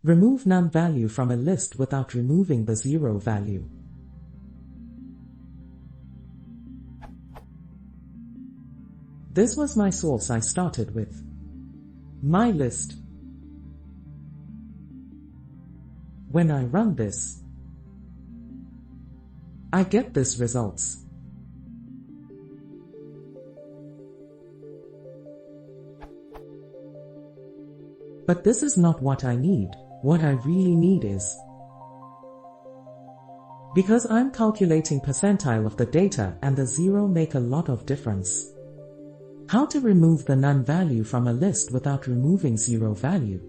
Remove none value from a list without removing the zero value. This was my source I started with. My list. When I run this, I get this results. But this is not what I need. What I really need is, because I'm calculating percentile of the data and the zero make a lot of difference. How to remove the none value from a list without removing zero value?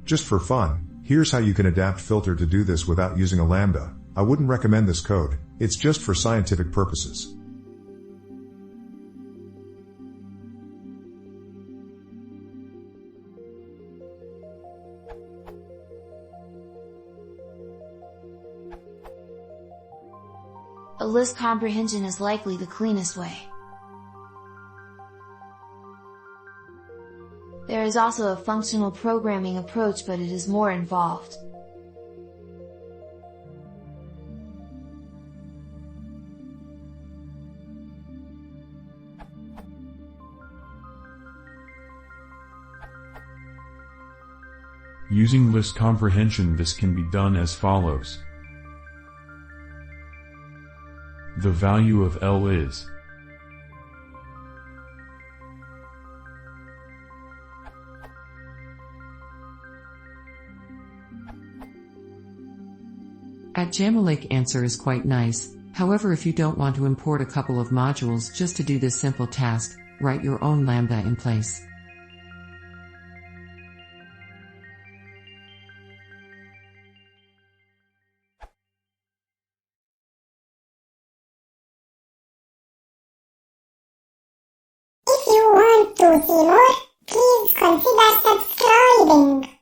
Just for fun, here's how you can adapt filter to do this without using a lambda. I wouldn't recommend this code, it's just for scientific purposes. A list comprehension is likely the cleanest way. There is also a functional programming approach, but it is more involved. Using list comprehension, this can be done as follows. The value of L is At Jamalik answer is quite nice. However, if you don't want to import a couple of modules just to do this simple task, write your own lambda in place. If you want to see more, please consider subscribing.